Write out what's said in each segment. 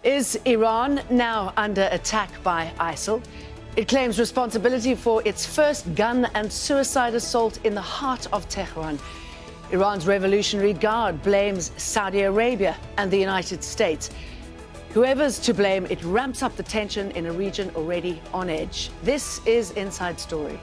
Is Iran now under attack by Isil? It claims responsibility for its first gun and suicide assault in the heart of Tehran. Iran's Revolutionary Guard blames Saudi Arabia and the United States. Whoever's to blame, it ramps up the tension in a region already on edge. This is Inside Story.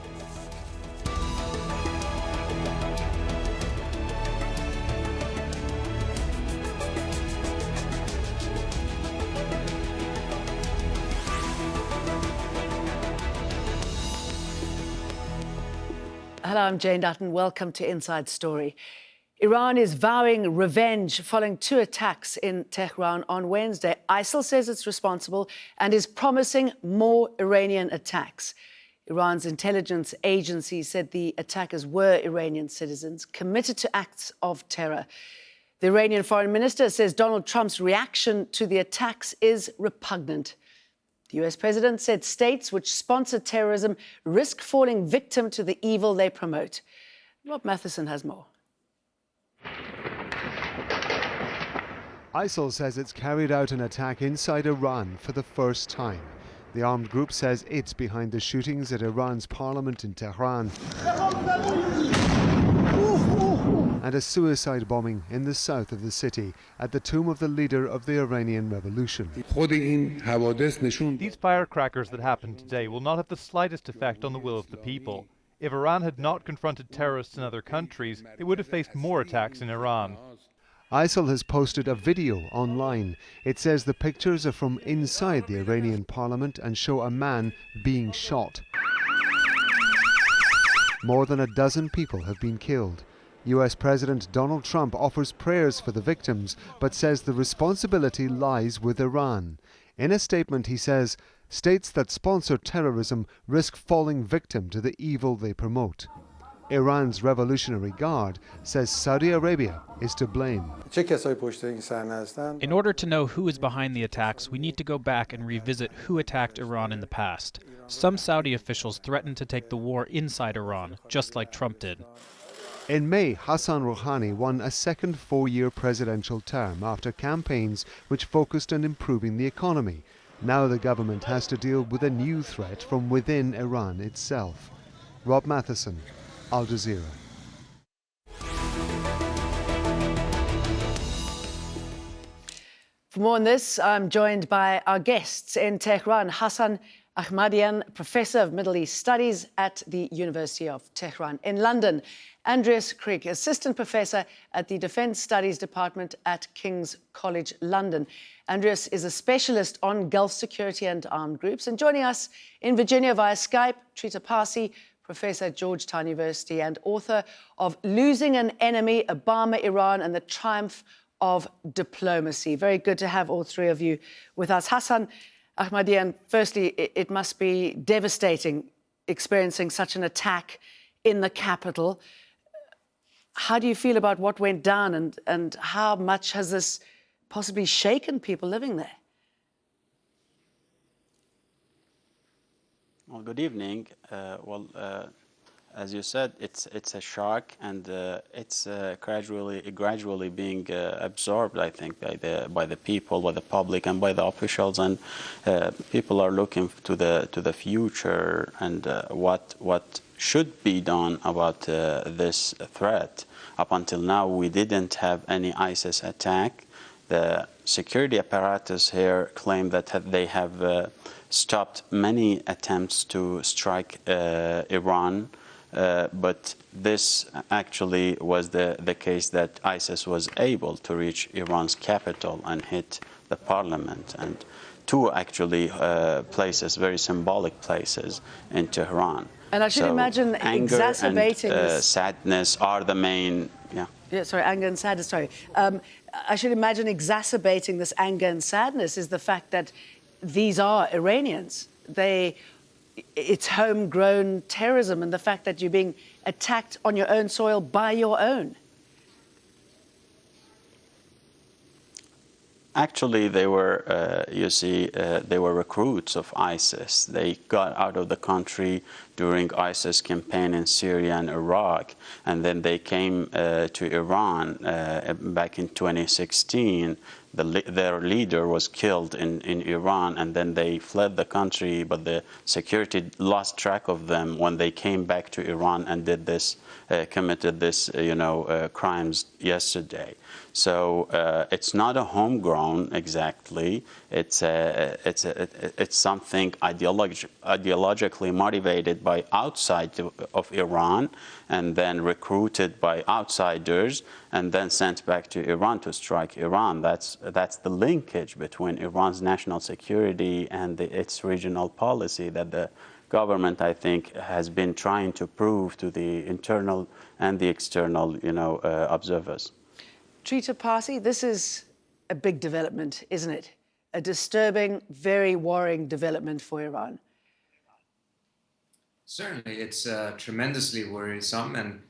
Hello, I'm Jane Dutton. Welcome to Inside Story. Iran is vowing revenge following two attacks in Tehran on Wednesday. Isil says it's responsible and is promising more Iranian attacks. Iran's intelligence agency said the attackers were Iranian citizens committed to acts of terror. The Iranian foreign minister says Donald Trump's reaction to the attacks is repugnant. The US president said states which sponsor terrorism risk falling victim to the evil they promote. Rob Matheson has more. Isil says it's carried out an attack inside Iran for the first time. The armed group says it's behind the shootings at Iran's parliament in Tehran and a suicide bombing in the south of the city at the tomb of the leader of the Iranian Revolution. These firecrackers that happened today will not have the slightest effect on the will of the people. If Iran had not confronted terrorists in other countries, it would have faced more attacks in Iran. Isil has posted a video online. It says the pictures are from inside the Iranian parliament and show a man being shot. More than a dozen people have been killed. US President Donald Trump offers prayers for the victims, but says the responsibility lies with Iran. In a statement, he says, states that sponsor terrorism risk falling victim to the evil they promote. Iran's Revolutionary Guard says Saudi Arabia is to blame. In order to know who is behind the attacks, we need to go back and revisit who attacked Iran in the past. Some Saudi officials threatened to take the war inside Iran, just like Trump did. In May, Hassan Rouhani won a second four-year presidential term after campaigns which focused on improving the economy. Now the government has to deal with a new threat from within Iran itself. Rob Matheson, Al Jazeera. For more on this, I'm joined by our guests in Tehran. Hassan Ahmadian, Professor of Middle East Studies at the University of Tehran. In London, Andreas Krieg, Assistant Professor at the Defence Studies Department at King's College London. Andreas is a specialist on Gulf security and armed groups. And joining us in Virginia via Skype, Trita Parsi, Professor at Georgetown University and author of Losing an Enemy, Obama, Iran and the Triumph of Diplomacy. Very good to have all three of you with us. Hassan Ahmadian, firstly, it must be devastating experiencing such an attack in the capital. How do you feel about what went down and how much has this possibly shaken people living there? Well, good evening. As you said, it's a shock, and it's gradually being absorbed, I think, by the people, by the public, and by the officials. And people are looking to the future and what should be done about this threat. Up until now, we didn't have any ISIS attack. The security apparatus here claim that they have stopped many attempts to strike Iran. But this actually was the case that ISIS was able to reach Iran's capital and hit the parliament, and two actually places, very symbolic places in Tehran. And I should imagine anger exacerbating and this. sadness are the main, Anger and sadness, sorry. I should imagine exacerbating this anger and sadness is the fact that these are Iranians. It's homegrown terrorism and the fact that you're being attacked on your own soil by your own. Actually, they were, they were recruits of ISIS. They got out of the country during ISIS campaign in Syria and Iraq, and then they came to Iran back in 2016. their leader was killed in Iran, and then they fled the country, but the security lost track of them when they came back to Iran and did this, committed this, crimes yesterday. So it's not a homegrown exactly. It's something ideologically motivated by outside of Iran, and then recruited by outsiders, and then sent back to Iran to strike Iran. That's the linkage between Iran's national security and its regional policy that the government, I think, has been trying to prove to the internal and the external, observers. Trita Parsi, this is a big development, isn't it? A disturbing, very worrying development for Iran. Certainly, it's tremendously worrisome, and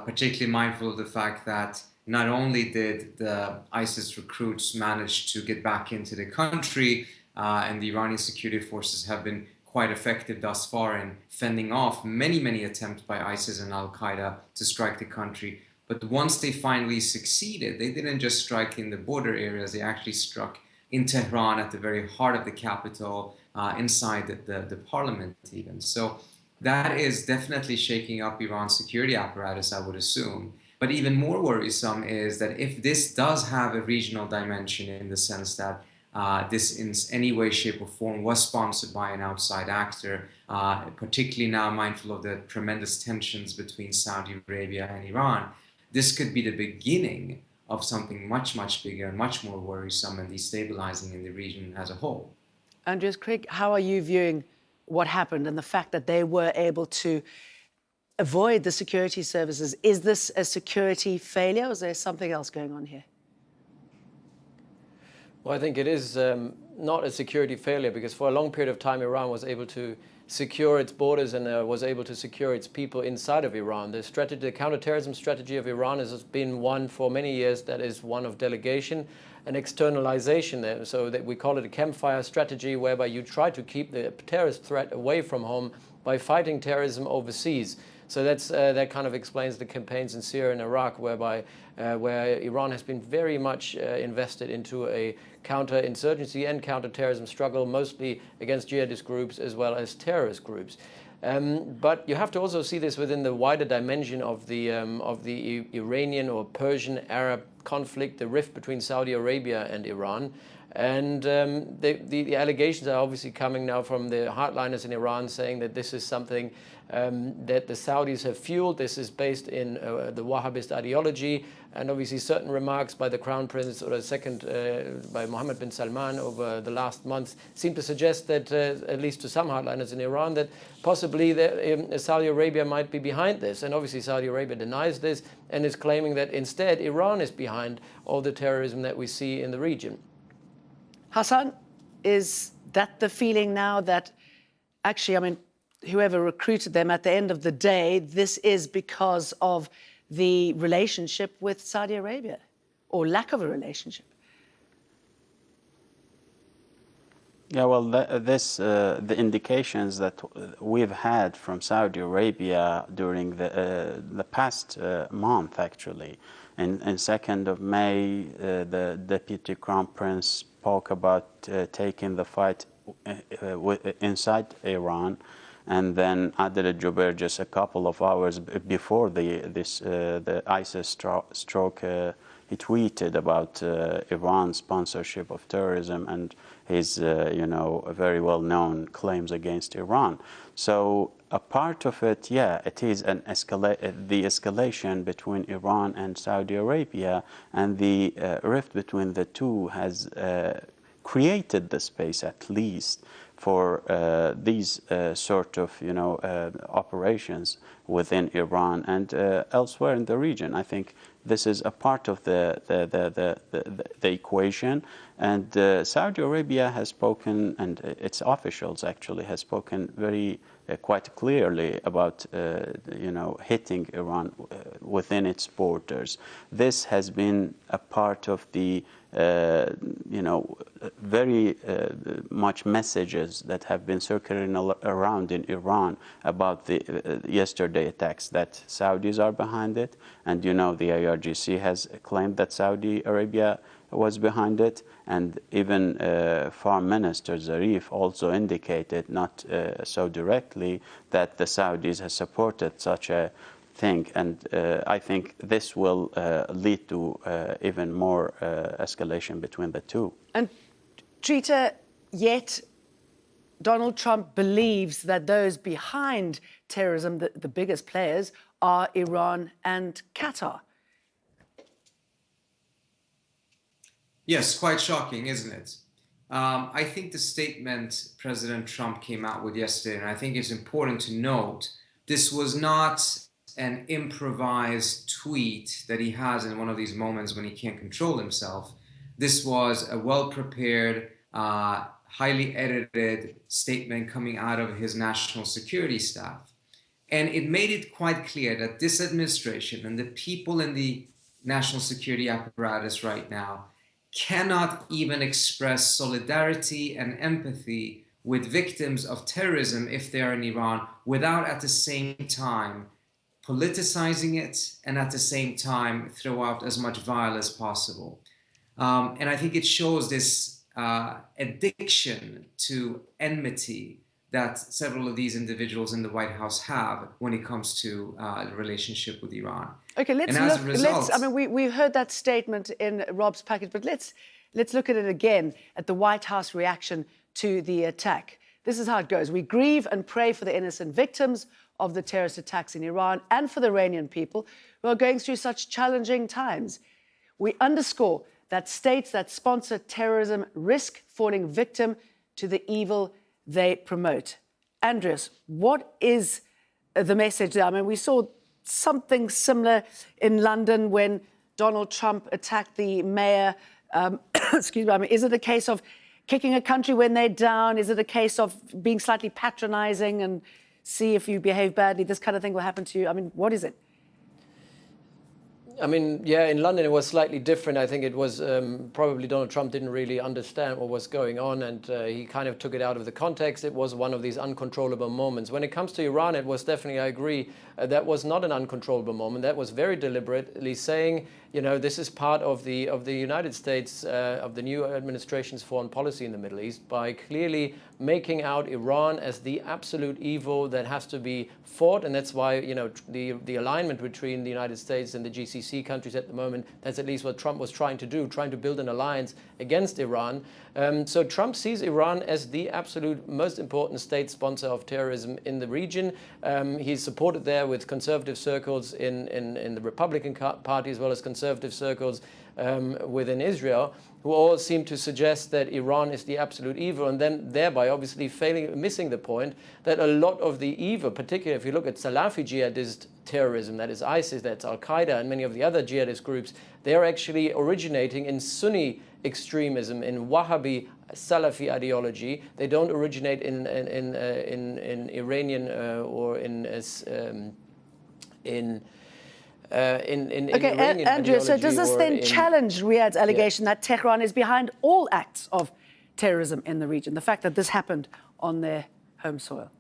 particularly mindful of the fact that not only did the ISIS recruits manage to get back into the country, and the Iranian security forces have been quite effective thus far in fending off many attempts by ISIS and Al-Qaeda to strike the country. But once they finally succeeded, they didn't just strike in the border areas, they actually struck in Tehran at the very heart of the capital, inside the parliament even. So that is definitely shaking up Iran's security apparatus, I would assume. But even more worrisome is that if this does have a regional dimension, in the sense that this in any way, shape or form was sponsored by an outside actor, particularly now mindful of the tremendous tensions between Saudi Arabia and Iran, this could be the beginning of something much bigger and much more worrisome and destabilizing in the region as a whole. Andreas Krieg, how are you viewing what happened and the fact that they were able to avoid the security services? Is this a security failure, or is there something else going on here? Well, I think it is not a security failure, because for a long period of time, Iran was able to secure its borders and was able to secure its people inside of Iran. The counterterrorism strategy of Iran has been one for many years that is one of delegation and externalization. So that we call it a campfire strategy, whereby you try to keep the terrorist threat away from home by fighting terrorism overseas. So that kind of explains the campaigns in Syria and Iraq, where Iran has been very much invested into a counterinsurgency and counterterrorism struggle, mostly against jihadist groups as well as terrorist groups. But you have to also see this within the wider dimension of the Iranian or Persian Arab conflict, the rift between Saudi Arabia and Iran. And the allegations are obviously coming now from the hardliners in Iran, saying that this is something that the Saudis have fueled. This is based in the Wahhabist ideology, and obviously certain remarks by the Crown Prince, or by Mohammad bin Salman over the last months, seem to suggest that, at least to some hardliners in Iran, that possibly Saudi Arabia might be behind this. And obviously Saudi Arabia denies this and is claiming that instead Iran is behind all the terrorism that we see in the region. Hassan, is that the feeling now that actually, whoever recruited them, at the end of the day, this is because of the relationship with Saudi Arabia, or lack of a relationship? Yeah, well, the indications that we've had from Saudi Arabia during the past month, actually, and 2nd of May, the Deputy Crown Prince spoke about taking the fight inside Iran. And then Adel Jubeir, just a couple of hours before the ISIS stroke, he tweeted about Iran's sponsorship of terrorism and his, very well-known claims against Iran. So a part of it, yeah, it is the escalation between Iran and Saudi Arabia, and the rift between the two has created the space, at least, for these sort of operations within Iran and elsewhere in the region. I think this is a part of the equation, and Saudi Arabia has spoken, and its officials actually has spoken very quite clearly about hitting Iran within its borders. This has been a part of the very much messages that have been circulating around in Iran about the attacks that Saudis are behind it. And you know, the IRGC has claimed that Saudi Arabia was behind it. And even Foreign Minister Zarif also indicated, not so directly, that the Saudis have supported such a thing. And I think this will lead to even more escalation between the two. And Trita, yet Donald Trump believes that those behind terrorism, the biggest players, are Iran and Qatar. Yes, quite shocking, isn't it? I think the statement President Trump came out with yesterday, and I think it's important to note, this was not an improvised tweet that he has in one of these moments when he can't control himself. This was a well-prepared, highly edited statement coming out of his national security staff. And it made it quite clear that this administration and the people in the national security apparatus right now cannot even express solidarity and empathy with victims of terrorism if they are in Iran without at the same time politicizing it and at the same time throw out as much violence as possible. And I think it shows this addiction to enmity that several of these individuals in the White House have when it comes to the relationship with Iran. Okay, I mean, we heard that statement in Rob's package, but let's look at it again, at the White House reaction to the attack. This is how it goes. We grieve and pray for the innocent victims of the terrorist attacks in Iran and for the Iranian people who are going through such challenging times. We underscore that states that sponsor terrorism risk falling victim to the evil they promote. Andreas, what is the message there? I mean, we saw something similar in London when Donald Trump attacked the mayor. Excuse me, I mean, is it a case of kicking a country when they're down? Is it a case of being slightly patronizing and see if you behave badly, this kind of thing will happen to you? I mean, what is it? I mean, yeah, in London it was slightly different. I think it was probably Donald Trump didn't really understand what was going on, and he kind of took it out of the context. It was one of these uncontrollable moments. When it comes to Iran, it was definitely, I agree, that was not an uncontrollable moment. That was very deliberately saying, you know, this is part of the United States, of the new administration's foreign policy in the Middle East, by clearly making out Iran as the absolute evil that has to be fought. And that's why, you know, the alignment between the United States and the GCC countries at the moment, that's at least what Trump was trying to do, trying to build an alliance against Iran. So Trump sees Iran as the absolute most important state sponsor of terrorism in the region. He's supported there with conservative circles in the Republican Party, as well as conservative circles within Israel, who all seem to suggest that Iran is the absolute evil, and then thereby obviously missing the point that a lot of the evil, particularly if you look at Salafi jihadist terrorism, that is ISIS, that's Al-Qaeda, and many of the other jihadist groups, they're actually originating in Sunni extremism, in Wahhabi Salafi ideology. They don't originate in Iranian or in Okay, Iranian Andrew, so does this then challenge Riyadh's allegation that Tehran is behind all acts of terrorism in the region, the fact that this happened on their home soil?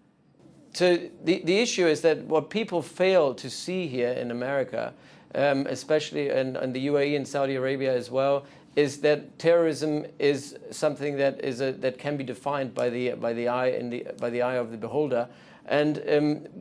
So the issue is that what people fail to see here in America, especially in the UAE and Saudi Arabia as well, is that terrorism is something that that can be defined by the eye of the beholder. And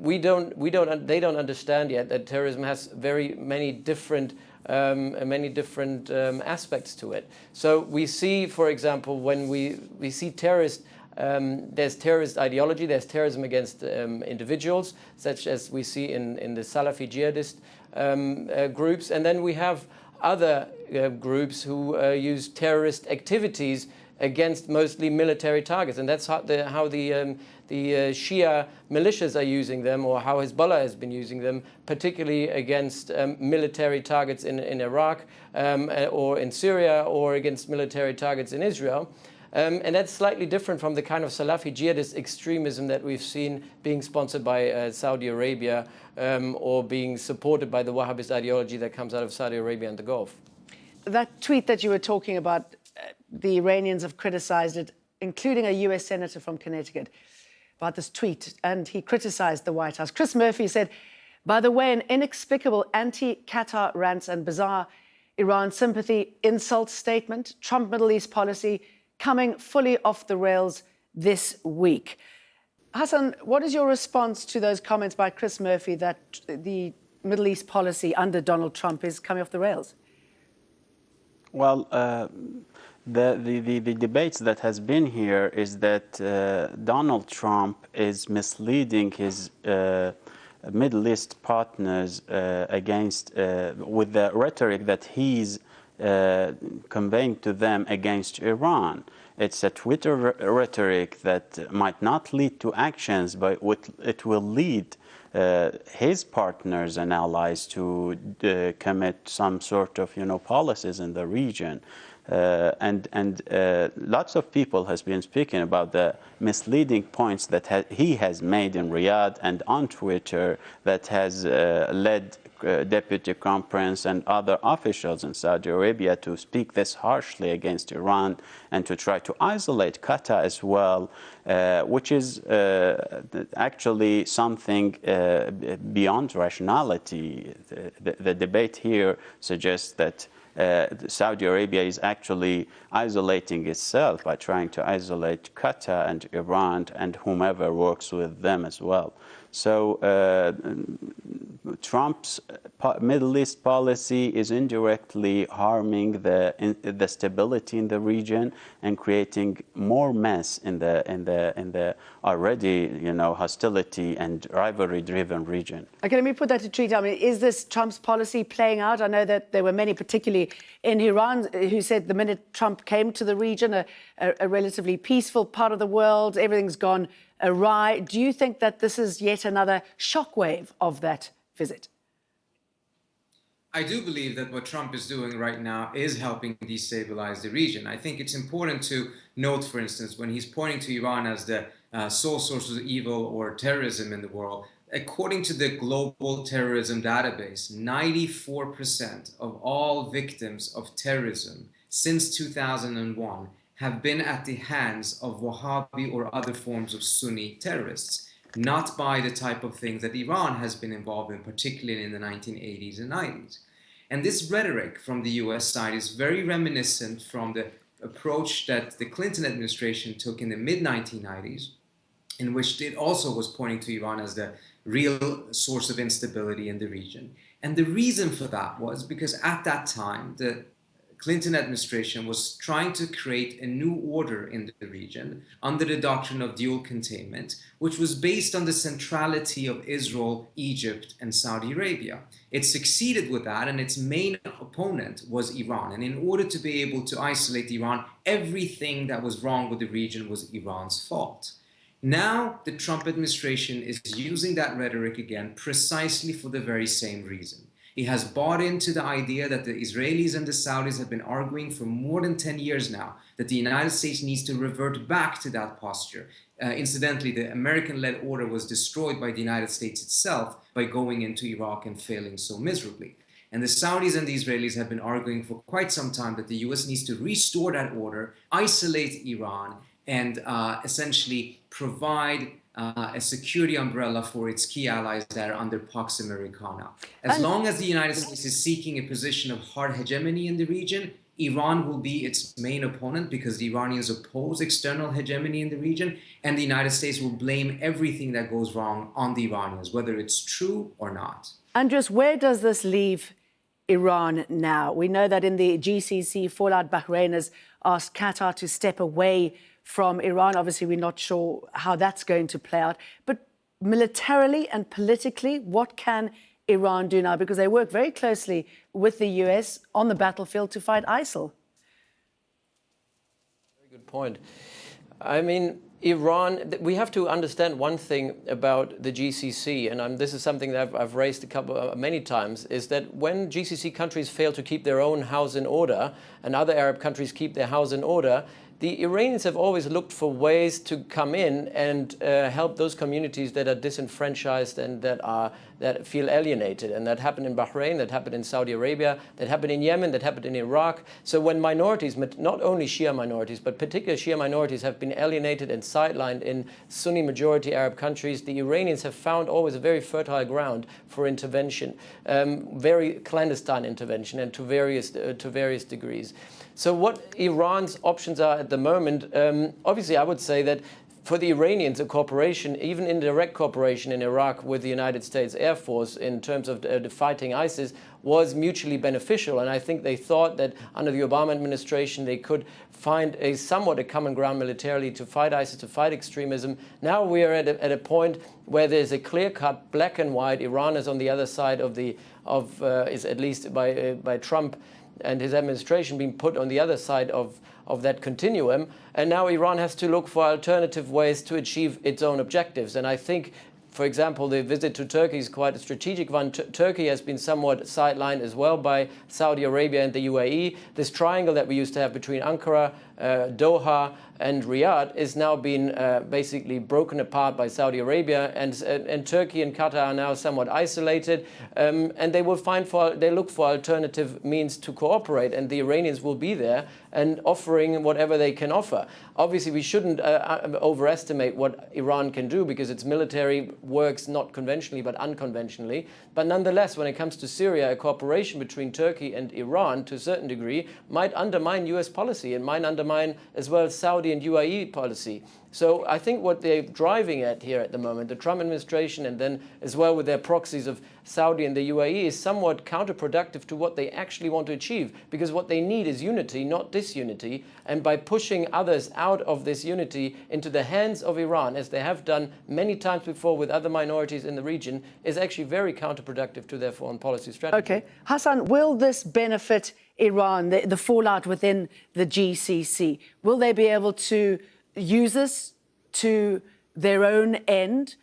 they don't understand yet that terrorism has very many different aspects to it. So we see, for example, when we see terrorists, there's terrorist ideology, there's terrorism against individuals, such as we see in the Salafi jihadist groups, and then we have other groups who use terrorist activities against mostly military targets, and that's how the Shia militias are using them, or how Hezbollah has been using them, particularly against military targets in Iraq or in Syria, or against military targets in Israel. And that's slightly different from the kind of Salafi jihadist extremism that we've seen being sponsored by Saudi Arabia or being supported by the Wahhabist ideology that comes out of Saudi Arabia and the Gulf. That tweet that you were talking about, the Iranians have criticized it, including a US senator from Connecticut, about this tweet, and he criticized the White House. Chris Murphy said, By the way, an inexplicable anti-Qatar rants and bizarre Iran sympathy insult statement, Trump Middle East policy coming fully off the rails this week. Hassan, what is your response to those comments by Chris Murphy that the Middle East policy under Donald Trump is coming off the rails? Well, the debates that has been here is that Donald Trump is misleading his Middle East partners against with the rhetoric that he's conveying to them against Iran. It's a Twitter rhetoric that might not lead to actions, but it will lead his partners and allies to commit some sort of, policies in the region. And lots of people has been speaking about the misleading points that he has made in Riyadh and on Twitter that has led Deputy Crown Prince and other officials in Saudi Arabia to speak this harshly against Iran and to try to isolate Qatar as well, which is actually something beyond rationality. The debate here suggests that Saudi Arabia is actually isolating itself by trying to isolate Qatar and Iran and whomever works with them as well. So Trump's Middle East policy is indirectly harming the stability in the region and creating more mess in the already hostility and rivalry-driven region. Okay, let me put that to treat. I mean, is this Trump's policy playing out? I know that there were many, particularly in Iran, who said the minute Trump came to the region, a relatively peaceful part of the world, everything's gone awry. Do you think that this is yet another shockwave of that visit? I do believe that what Trump is doing right now is helping destabilize the region. I think it's important to note, for instance, when he's pointing to Iran as the sole source of evil or terrorism in the world, according to the Global Terrorism Database, 94% of all victims of terrorism since 2001 have been at the hands of Wahhabi or other forms of Sunni terrorists, not by the type of things that Iran has been involved in, particularly in the 1980s and 90s. And this rhetoric from the US side is very reminiscent from the approach that the Clinton administration took in the mid-1990s, in which it also was pointing to Iran as the real source of instability in the region. And the reason for that was because at that time, the Clinton administration was trying to create a new order in the region under the doctrine of dual containment, which was based on the centrality of Israel, Egypt, and Saudi Arabia. It succeeded with that, and its main opponent was Iran. And in order to be able to isolate Iran, everything that was wrong with the region was Iran's fault. Now, the Trump administration is using that rhetoric again precisely for the very same reason. He has bought into the idea that the Israelis and the Saudis have been arguing for more than 10 years now, that the United States needs to revert back to that posture. Incidentally, the American-led order was destroyed by the United States itself by going into Iraq and failing so miserably. And the Saudis and the Israelis have been arguing for quite some time that the US needs to restore that order, isolate Iran, and essentially provide a security umbrella for its key allies that are under Pax Americana. As long as the United States is seeking a position of hard hegemony in the region, Iran will be its main opponent because the Iranians oppose external hegemony in the region, and the United States will blame everything that goes wrong on the Iranians, whether it's true or not. Andreas, where does this leave Iran now? We know that in the GCC, Fallout Bahrain has asked Qatar to step away from Iran. Obviously, we're not sure how that's going to play out. But militarily and politically, what can Iran do now? Because they work very closely with the US on the battlefield to fight Isil. Very good point. I mean, Iran, we have to understand one thing about the GCC, and this is something that I've raised many times, is that when GCC countries fail to keep their own house in order and other Arab countries keep their house in order, the Iranians have always looked for ways to come in and help those communities that are disenfranchised and that feel alienated. And that happened in Bahrain, that happened in Saudi Arabia, that happened in Yemen, that happened in Iraq. So when minorities, not only Shia minorities, but particularly Shia minorities have been alienated and sidelined in Sunni majority Arab countries, the Iranians have found always a very fertile ground for intervention, very clandestine intervention, and to various degrees. So what Iran's options are at the moment, obviously I would say that for the Iranians, a cooperation, even indirect cooperation in Iraq with the United States Air Force in terms of fighting ISIS was mutually beneficial. And I think they thought that under the Obama administration they could find somewhat a common ground militarily to fight ISIS, to fight extremism. Now we are at a point where there's a clear-cut, black and white. Iran is on the other side is at least by Trump and his administration being put on the other side of that continuum. And now Iran has to look for alternative ways to achieve its own objectives. And I think, for example, the visit to Turkey is quite a strategic one. Turkey has been somewhat sidelined as well by Saudi Arabia and the UAE. This triangle that we used to have between Ankara, Doha, and Riyadh is now being basically broken apart by Saudi Arabia, and Turkey and Qatar are now somewhat isolated, and they look for alternative means to cooperate, and the Iranians will be there and offering whatever they can offer. Obviously, we shouldn't overestimate what Iran can do, because its military works not conventionally but unconventionally. But nonetheless, when it comes to Syria, a cooperation between Turkey and Iran to a certain degree might undermine US policy and might undermine as well Saudi and UAE policy. So I think what they're driving at here at the moment, the Trump administration, and then as well with their proxies of Saudi and the UAE, is somewhat counterproductive to what they actually want to achieve, because what they need is unity, not disunity. And by pushing others out of this unity into the hands of Iran, as they have done many times before with other minorities in the region, is actually very counterproductive to their foreign policy strategy. Okay. Hassan, will this benefit Iran, the fallout within the GCC? Will they be able to use this to their own end?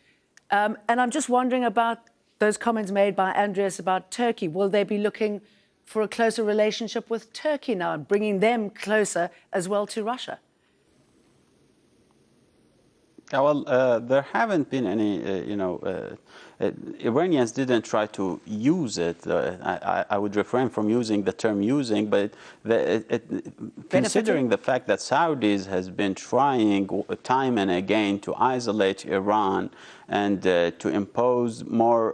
And I'm just wondering about those comments made by Andreas about Turkey. Will they be looking for a closer relationship with Turkey now and bringing them closer as well to Russia? Well, there haven't been any, Iranians didn't try to use it. I would refrain from using the term using, but considering the fact that Saudis has been trying time and again to isolate Iran and to impose more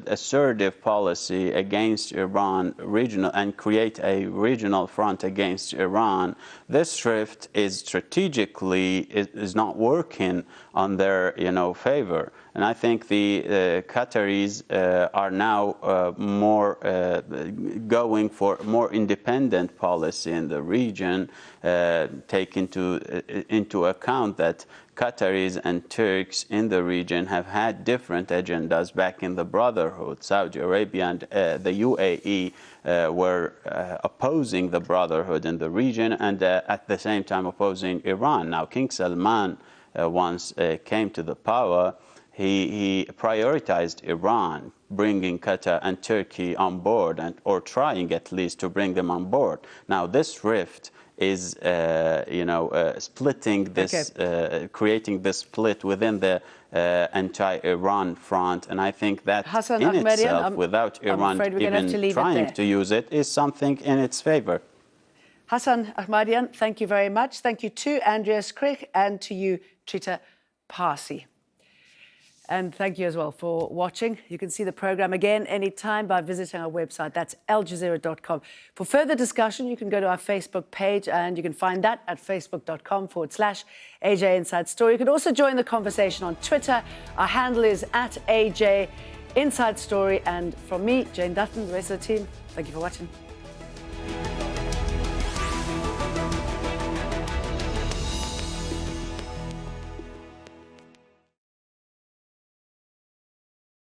assertive policy against Iran and create a regional front against Iran, this rift is strategically is not working on their favor. And I think the Qataris are now more going for more independent policy in the region, take into account that Qataris and Turks in the region have had different agendas back in the Brotherhood. Saudi Arabia and the UAE were opposing the Brotherhood in the region and at the same time opposing Iran. Now, King Salman once came to the power, he prioritized Iran, bringing Qatar and Turkey on board, or trying at least to bring them on board. Now, this rift is, splitting this, creating this split within the anti-Iran front, and I think that Hassan in Ahmadian, itself, without Iran even trying to use it, is something in its favor. Hassan Ahmadian, thank you very much. Thank you to Andreas Krieg and to you, Trita Parsi. And thank you as well for watching. You can see the programme again anytime by visiting our website. That's aljazeera.com. For further discussion, you can go to our Facebook page, and you can find that at facebook.com/AJ Inside Story. You can also join the conversation on Twitter. Our handle is @AJ Inside Story. And from me, Jane Dutton, the rest of the team, thank you for watching.